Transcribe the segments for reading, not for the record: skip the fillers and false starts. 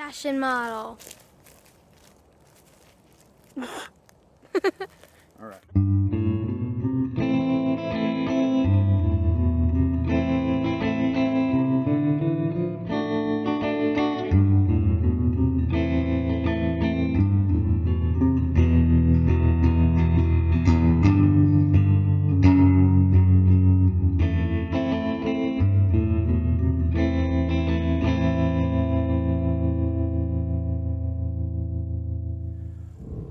Fashion model.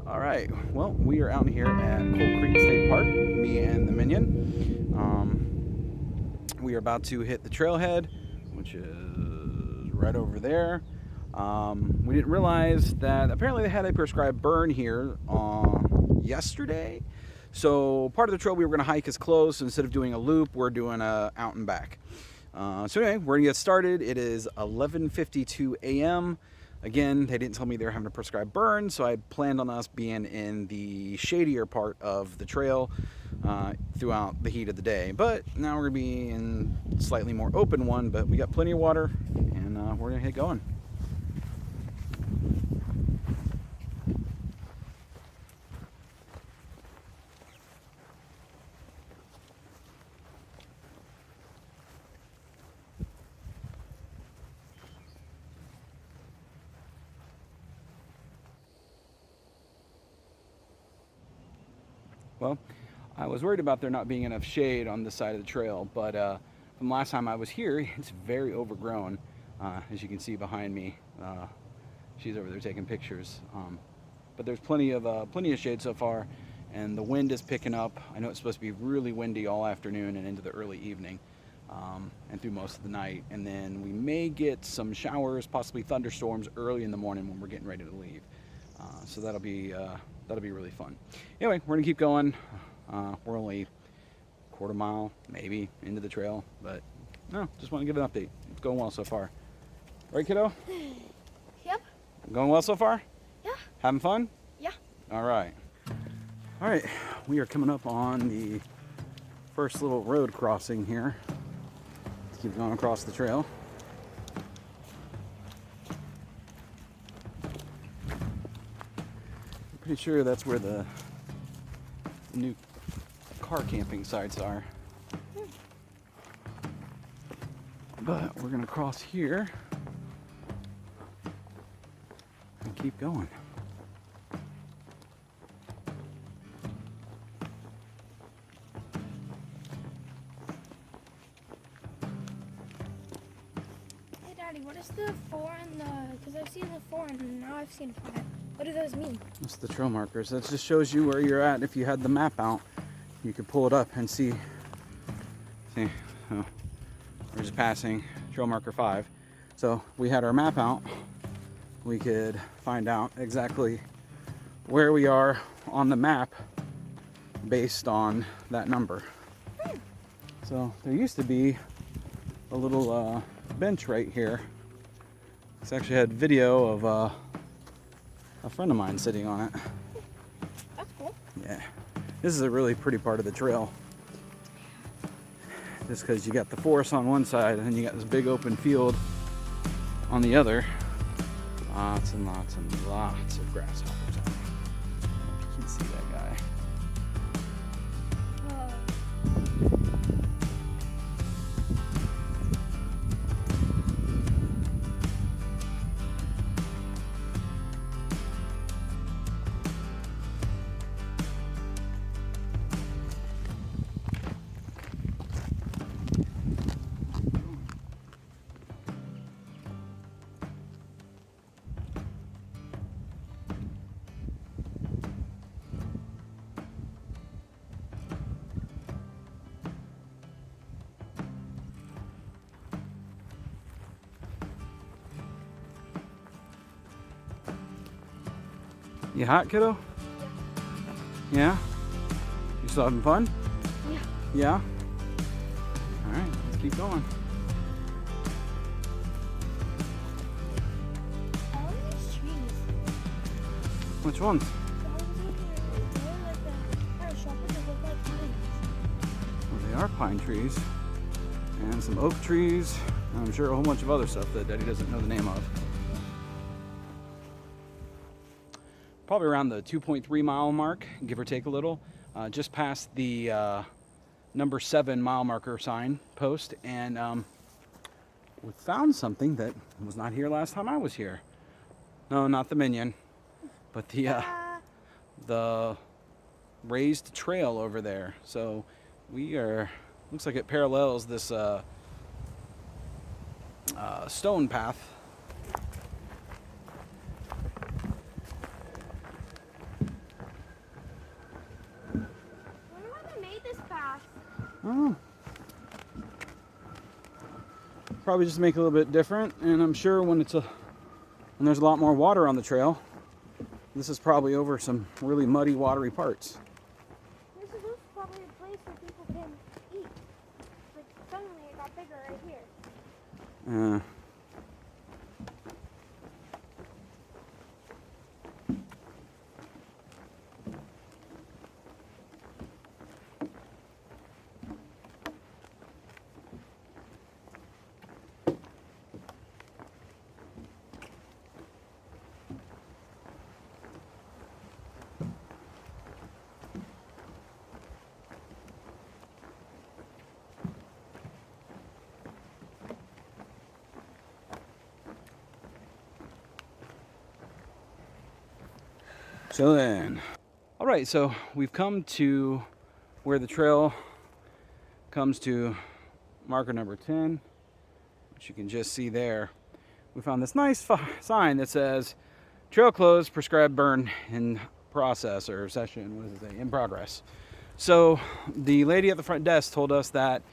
All right. Well, we are out here at Colt Creek State Park, me and the Minion. We are about to hit the trailhead, which is right over there. We didn't realize that apparently they had a prescribed burn here yesterday. So part of the trail we were going to hike is closed. So instead of doing a loop, we're doing a out and back. So anyway, we're going to get started. It is 11:52 a.m. Again, they didn't tell me they were having a prescribed burn, so I planned on us being in the shadier part of the trail throughout the heat of the day. But now we're going to be in a slightly more open one, but we got plenty of water, and we're going to get going. Well, I was worried about there not being enough shade on this side of the trail, but from last time I was here, it's very overgrown. As you can see behind me, she's over there taking pictures. But there's plenty of shade so far, and the wind is picking up. I know it's supposed to be really windy all afternoon and into the early evening, and through most of the night. And then we may get some showers, possibly thunderstorms early in the morning when we're getting ready to leave. So that'll be really fun. Anyway, we're gonna keep going. We're only a quarter mile, maybe, into the trail, but no, just want to give an update. It's going well so far. Right, kiddo? Yep. Going well so far? Yeah. Having fun? Yeah. All right. All right, we are coming up on the first little road crossing here. Let's keep going across the trail. Pretty sure that's where the new car camping sites are. But we're gonna cross here and keep going. Hey, Daddy, what is the 4 and the... Because I've seen the 4 and now I've seen 5. What do those mean? That's the trail markers. That just shows you where you're at. If you had the map out, you could pull it up and see. See, oh, we're just passing trail marker 5. So we had our map out. We could find out exactly where we are on the map based on that number. So there used to be a little bench right here. It's actually had video of a friend of mine sitting on it. That's cool. Yeah, this is a really pretty part of the trail. Just because you got the forest on one side and then you got this big open field on the other. Lots and lots and lots of grasshoppers on there. You can see that guy. You hot, kiddo? Yeah? You still having fun? Yeah. Yeah? Alright, let's keep going. All of these trees. Which ones? The ones over there, they're like the kind of sharp, they look like pines. Well, they are pine trees. And some oak trees. And I'm sure a whole bunch of other stuff that Daddy doesn't know the name of. probably around the 2.3 mile mark, give or take a little, just past the number 7 mile marker sign post, and we found something that was not here last time I was here. No, not the minion, but the raised trail over there. So we are, looks like it parallels this stone path. Wonder why they made this path. Oh, probably just make it a little bit different, and I'm sure when there's a lot more water on the trail, this is probably over some really muddy, watery parts. This is probably a place where people can eat. Like suddenly it got bigger right here. So then, all right, so we've come to where the trail comes to marker number 10, which you can just see there. We found this nice sign that says trail closed, prescribed burn in process, or session, what does it say, in progress. So the lady at the front desk told us that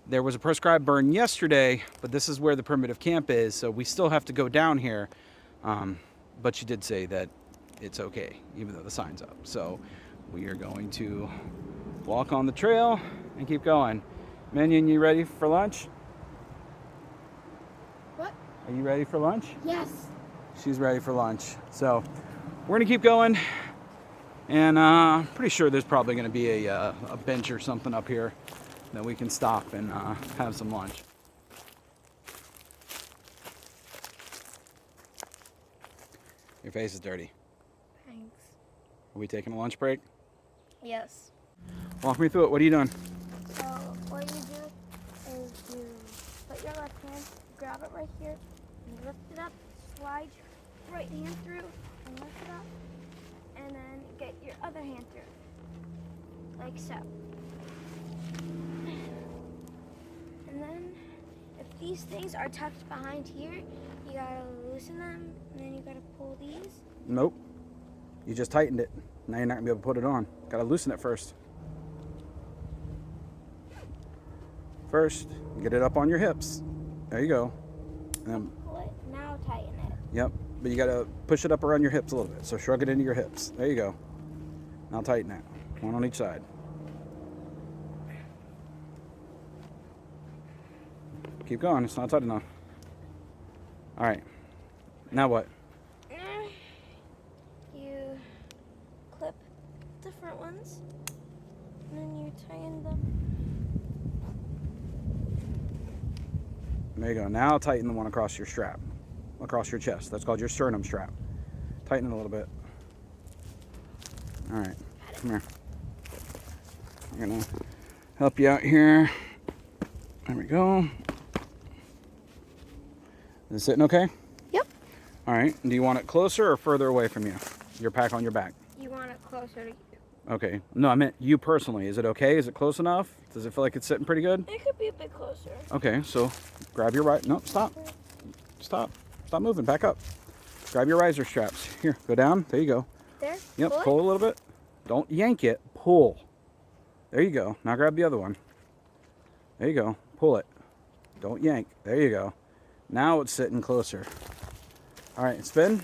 there was a prescribed burn yesterday, but this is where the primitive camp is, so we still have to go down here. But she did say that it's okay, even though the sign's up. So we are going to walk on the trail and keep going. Minion, you ready for lunch? What? Are you ready for lunch? Yes. She's ready for lunch. So we're gonna keep going, and I'm pretty sure there's probably gonna be a bench or something up here that we can stop and have some lunch. Your face is dirty. Thanks. Are we taking a lunch break? Yes. Walk me through it. What are you doing? So what you do is you put your left hand, grab it right here, and lift it up, slide your right hand through, and lift it up, and then get your other hand through, like so. And then if these things are tucked behind here, you gotta loosen them, and then you gotta pull these. Nope. You just tightened it. Now you're not gonna be able to put it on. Gotta loosen it first. First, get it up on your hips. There you go. And then, Pull it, now tighten it. yep. But you gotta push it up around your hips a little bit. So shrug it into your hips. There you go. Now tighten that. One on each side. Keep going. It's not tight enough. All right. Now what? You clip different ones, and then you tighten them. There you go. Now tighten the one across your strap, across your chest. That's called your sternum strap. Tighten it a little bit. All right. Come here. I'm gonna help you out here. There we go. Is it sitting okay? Yep. All right. Do you want it closer or further away from you? Your pack on your back. You want it closer to you. Okay. No, I meant you personally. Is it okay? Is it close enough? Does it feel like it's sitting pretty good? It could be a bit closer. Okay. So grab your right. No, stop. Stop. Stop moving. Back up. Grab your riser straps. Here. Go down. There you go. There? Yep. Pull it? Pull a little bit. Don't yank it. Pull. There you go. Now grab the other one. There you go. Pull it. Don't yank. There you go. Now it's sitting closer. All right, spin.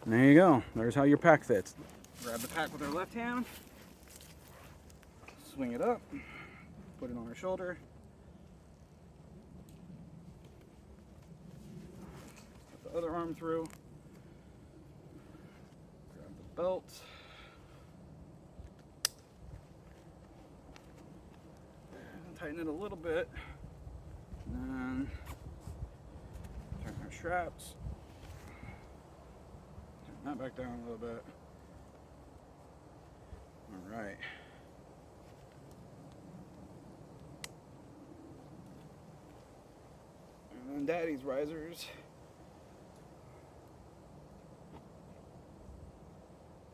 And there you go. There's how your pack fits. Grab the pack with our left hand. Swing it up. Put it on our shoulder. Put the other arm through. Grab the belt. And tighten it a little bit. And then turn our straps. Not back down a little bit. All right. And then Daddy's risers.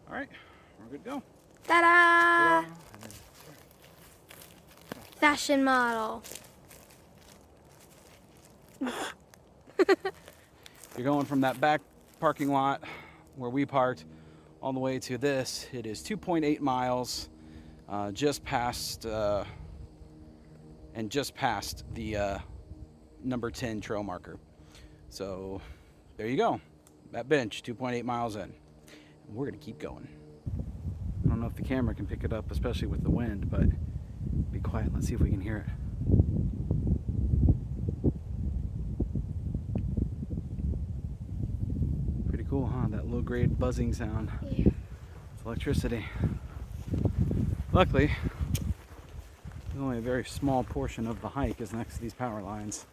All right, we're good to go. Ta-da! Ta-da. Fashion model. You're going from that back parking lot where we parked all the way to this. It is 2.8 miles, just past the number 10 trail marker. So there you go. That bench, 2.8 miles in. And we're gonna keep going. I don't know if the camera can pick it up, especially with the wind, but be quiet. Let's see if we can hear it. Pretty cool, huh? That low-grade buzzing sound. Yeah. It's electricity. Luckily, only a very small portion of the hike is next to these power lines.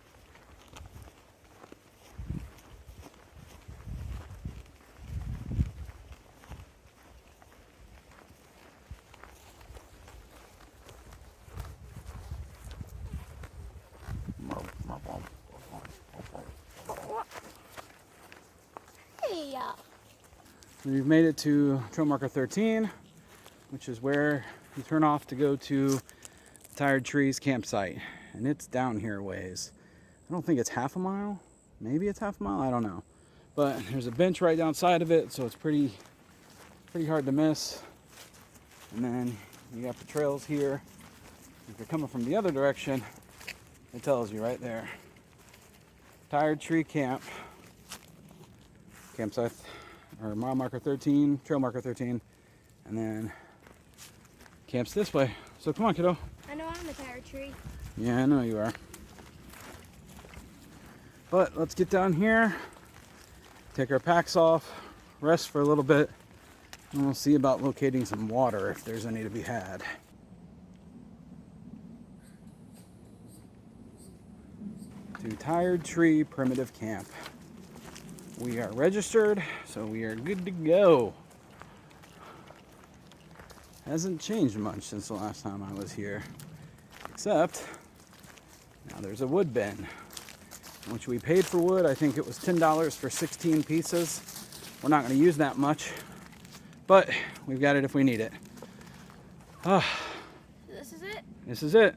Hey, We've made it to trail marker 13, which is where you turn off to go to the Tired Trees campsite. And it's down here a ways. I don't think it's half a mile. Maybe it's half a mile, I don't know. But there's a bench right downside of it, so it's pretty hard to miss. And then you got the trails here. If you're coming from the other direction, it tells you right there. Tired Tree Camp. Campsite, or mile marker 13, trail marker 13, and then camps this way. So come on, kiddo. I know I'm a tired tree. Yeah, I know you are. But let's get down here, take our packs off, rest for a little bit, and we'll see about locating some water if there's any to be had. To Tired Tree Primitive Camp. We are registered, so we are good to go. Hasn't changed much since the last time I was here, except now there's a wood bin, which we paid for wood. I think it was $10 for 16 pieces. We're not going to use that much, but we've got it if we need it. This is it? This is it.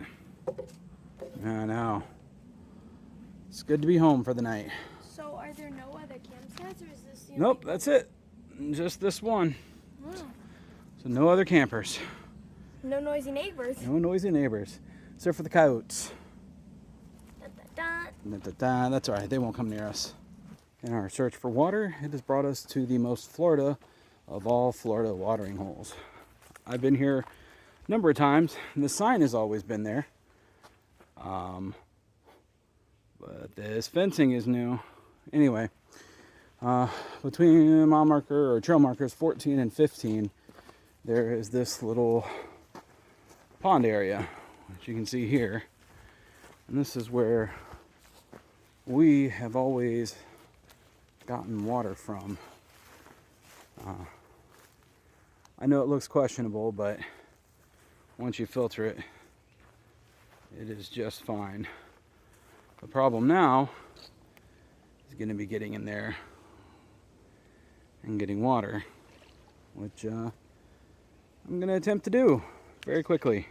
I know. It's good to be home for the night. So are there no other campsites, or is this the Nope, that's it. Just this one. only... So no other campers. No noisy neighbors. No noisy neighbors, except for the coyotes. Dun, dun, dun. Da-da-da, that's all right, they won't come near us. In our search for water, it has brought us to the most Florida of all Florida watering holes. I've been here a number of times, and the sign has always been there. But this fencing is new. Anyway, between mile marker or trail markers 14 and 15, there is this little pond area, which you can see here. And this is where we have always gotten water from. I know it looks questionable, but once you filter it, it is just fine. The problem now is going to be getting in there and getting water, which I'm going to attempt to do very quickly.